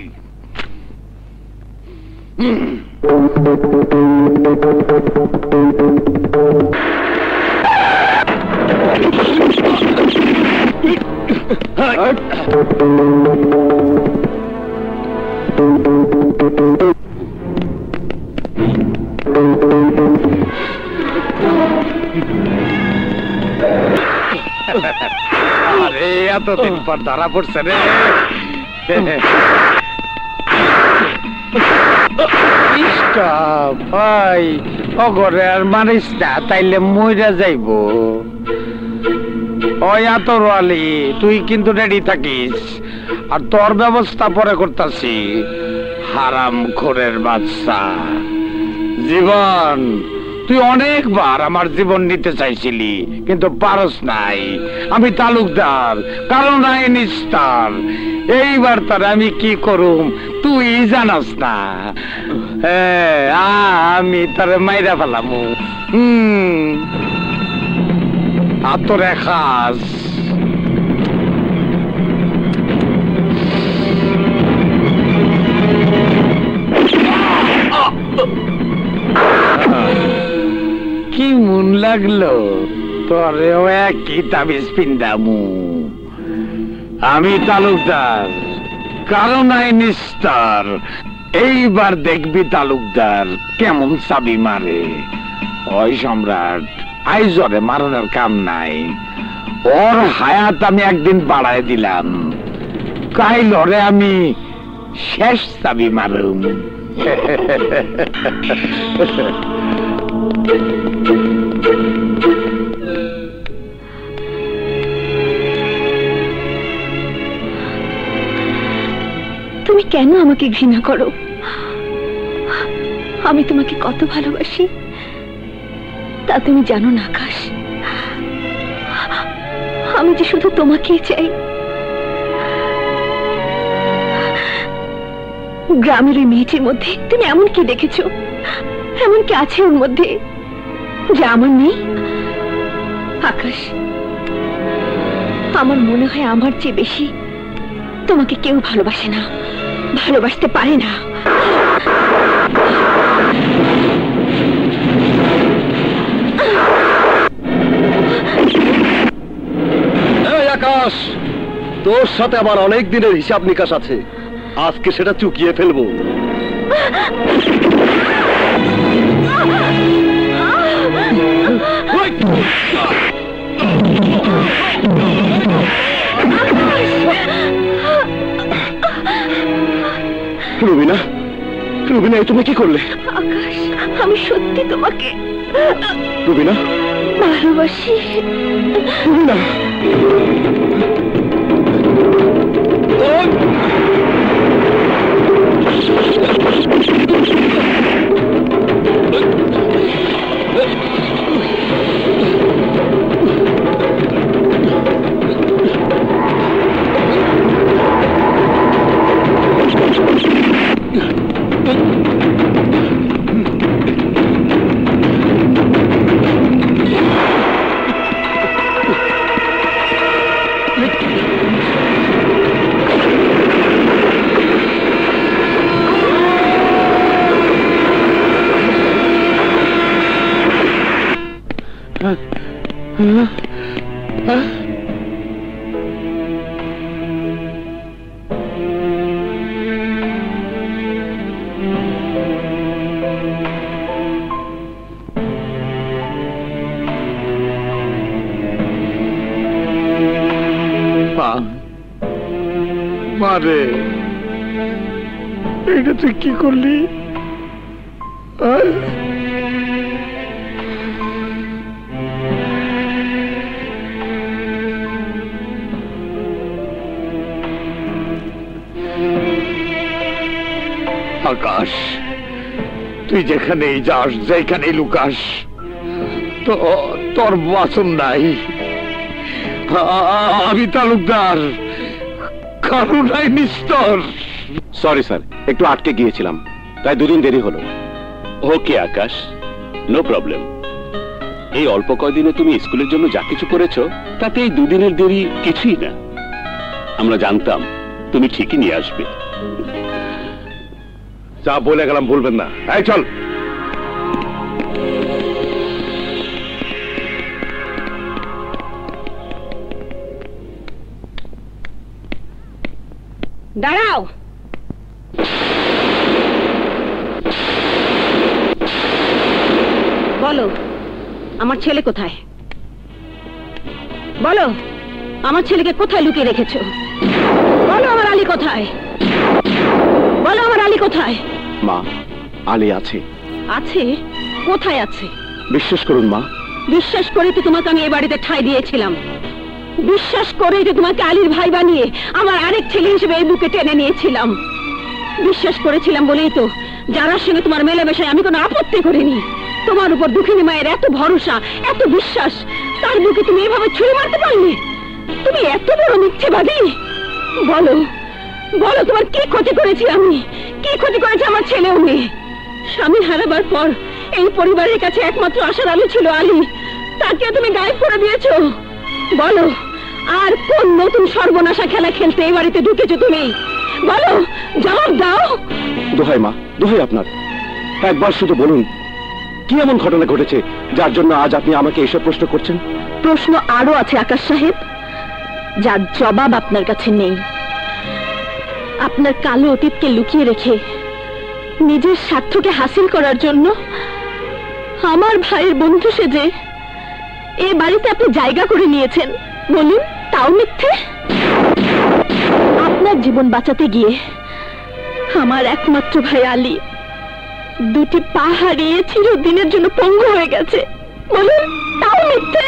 আরে এতদিন পর ধরা পড়ছে রে। ভাই অগরে আর মারিস না, তাইলে মইরা যাইব। ওই আতরওয়ালি, তুই কিন্তু রেডি থাকিস, আর তোর ব্যবস্থা পরে করতাছি। হারাম খোরের বাচ্চা। জীবন, তুই অনেকবার আমার জীবন নিতে চাইছিলি, কিন্তু পারস নাই। আমি তালুকদার, কারণ নাই নিস্তার। এইবার তার আমি কি করুম তুই জানাস না। আমি তার মাইরা ফেলামু। আতরে খাস। কি মন লাগলো তোরেও একই তাবিজ পিন্দামু। আমি তালুকদার, কারণ নাই নিস্তার। এইবার দেখবি তালুকদার কেমন চাবি মারে। ওই সম্রাট আইজরে মারণের কাম নাই, ওর হায়াত আমি একদিন বাড়ায় দিলাম, কাইলরে আমি শেষ চাবি মারুম। তুমি কেন আমাকে ঘৃণা করো? আমি তোমাকে কত ভালোবাসি তা তুমি জানো না আকাশ। আমি যে শুধু তোমাকেই চাই। গ্রামের ওই মেয়েটির মধ্যে তুমি এমন কি দেখেছো, এমন কি আছে ওর মধ্যে যা আমার নেই? আকাশ, আমার মনে হয় আমার চেয়ে বেশি তোমাকে কেউ ভালোবাসে না, ভালোবাসতে পারে না। আকাশ, তোর সাথে আমার অনেক দিনের হিসাব নিকাশ আছে, আজকে সেটা চুকিয়ে ফেলবো। রুবিনা, রুবিনা, তুমি কি করলে? আকাশ, আমি সত্যি তোমাকে রুবিনা ভালোবাসি। রুবিনা, মারে, এটা তুই কি করলি? আকাশ, তুই যেখানেই যাস, যেখানেই লুকাস, তোর বাসন নাই। আমি তালুকদার, কারণ নাই নিস্তর। সরি স্যার, একটু আটকে গিয়েছিলাম, তাই দুদিন দেরি হলো। ওকে আকাশ, নো প্রবলেম। এই অল্প কয়দিনে তুমি স্কুলের জন্য যা কিছু করেছো তাতে এই দুদিনের দেরি কিছুই না। আমরা জানতাম তুমি ঠিকই নিয়ে আসবে। যা বলে গেলাম ভুলবেন না। এই চল। দাঁড়াও। বলো, আমার ছেলে কোথায়? বলো, আমার ছেলেকে কোথায় লুকিয়ে রেখেছো? বলো, আমার আলী কোথায়? বলো, আমার আলী কোথায়? মা, আলী আছে। আছে? কোথায় আছে? বিশ্বাস করুন মা। বিশ্বাস করে তো তোমাকে আমি এ বাড়িতে ঠাঁই দিয়েছিলাম। বিশ্বাস করে তো তোমাকে আলীর ভাই বানিয়ে আমার আরেক ছেলে হিসেবে এই বুকে টেনে নিয়েছিলাম। বিশ্বাস করেছিলাম বলেই তো যারার সঙ্গে তোমার মেলামেশায় আমি কোনো আপত্তি করিনি। তোমার উপর দুঃখিনী মায়ের এত ভরসা, এত বিশ্বাস, তার বুকে তুমি এভাবে ছুঁড়ে মারতে পারলে? তুমি এত বড় মিথ্যেবাদী। বলো, বলো, তোমার কি ক্ষতি করেছি আমি? কি ক্ষতি করেছে আমার ছেলে ও মেয়ে? স্বামী হারাবার পর এই পরিবারের কাছে একমাত্র আশার আলো ছিল আলী, তাকে তুমি গায়েব করে দিয়েছো। বলো, আর কোন নতুন সর্বনাশা খেলা খেলতে এই বাড়িতে ঢুকেছো তুমি? বলো, জবাব দাও। দোহাই মা, দোহাই আপনার, একবার শুধু বলুন কি এমন ঘটনা ঘটেছে যার জন্য আজ আপনি আমাকে এসব প্রশ্ন করছেন? প্রশ্ন আরো আছে আকাশ সাহেব, যার জবাব আপনার কাছে নেই। আপনার কালো অতীতকে লুকিয়ে রেখে নিজের স্বার্থকে হাসিল করার জন্য আমার ভাইয়ের বন্ধু সেজে এ বাড়িতে আপনি জায়গা করে নিয়েছেন। বলুন, তাও মিথ্যে? আপনার জীবন বাঁচাতে গিয়ে আমার একমাত্র ভাই আলী দুটি পা হারিয়ে চিরদিনের জন্য পঙ্গু হয়ে গেছে। বলুন, তাও মিথ্যে?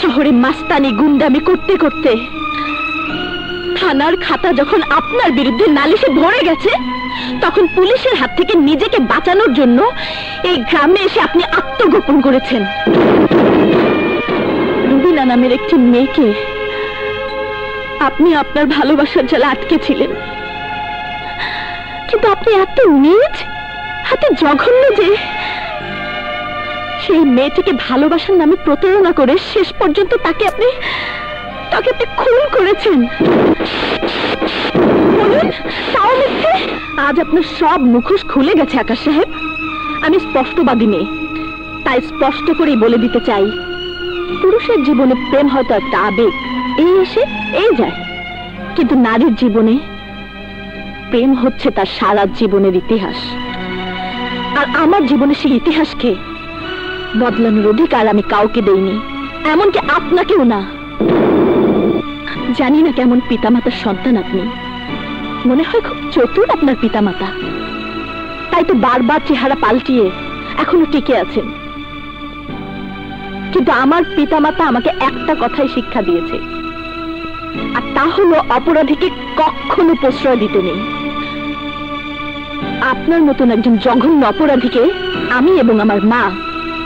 শহরে মাস্তানি গুন্ডামি করতে করতে থানার খাতা যখন আপনার বিরুদ্ধে নালিশে ভরে গেছে, তখন পুলিশের হাত থেকে নিজেকে বাঁচানোর জন্য এই গ্রামে এসে আপনি আত্মগোপন করেছেন। রুবিনা নামের একটি মেয়েকে আপনি আপনার ভালোবাসার জালে আটকেছিলেন, কিন্তু আপনি এত নীচ, এত জঘন্য যে সেই মেয়েটিকে ভালোবাসার নামে প্রতারণা করে শেষ পর্যন্ত তাকে আপনি খুন করেছেন। বলুন, তাও মিথ্যে? আজ আপনার সব মুখোশ খুলে গেছে আকাশ সাহেব। আমি স্পষ্টবাদী মেয়ে, তাই স্পষ্ট করেই বলে দিতে চাই, পুরুষের জীবনে প্রেম হয়তো একটা আবেগ, এই এসে এই যায়, কিন্তু নারীর জীবনে প্রেম হচ্ছে তার সারা জীবনের ইতিহাস। আর আমার জীবনে সেই ইতিহাসকে বদলানোর অধিকার আমি কাউকে দেইনি, এমনকি আপনাকেও না। জানি না কেমন পিতামাতার সন্তান আপনি, মনে হয় খুব চতুর আপনার পিতামাতা, তাই তো বারবার চেহারা পাল্টিয়ে এখনো টিকে আছেন। কিন্তু আমার পিতামাতা আমাকে একটা কথাই শিক্ষা দিয়েছে, আর তা হলো অপরাধীকে কখনো প্রশ্রয় দিতে নেই। আপনার মতন একজন জঘন্য অপরাধীকে আমি এবং আমার মা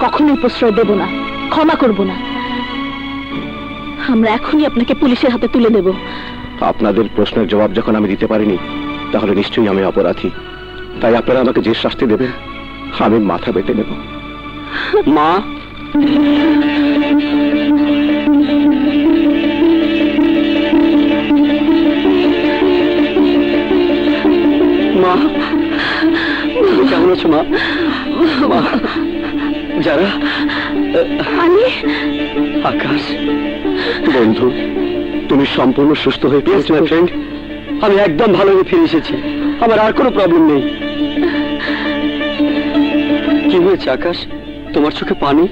কখনোই প্রশ্রয় দেব না, ক্ষমা করব না। আমরা এখনই আপনাকে পুলিশের হাতে তুলে দেব। আপনাদের প্রশ্নের জবাব যখন আমি দিতে পারিনি, তাহলে নিশ্চয়ই আমি অপরাধী। তাই আপনারা আমাকে যে শাস্তি দেবেন আমি মাথা বেঁধে নেব। মা, মা, কেমন আছো মা? মা, যারা আলী, আকাশ, বন্ধু, তুমি সম্পূর্ণ সুস্থ হয়ে পেয়েছো মাই ফ্রেন্ড? আমি একদম ভালো হয়ে ফিরে এসেছি, আমার আর কোনো প্রবলেম নেই। কি হয়েছে আকাশ, তোমার চোখে পানি?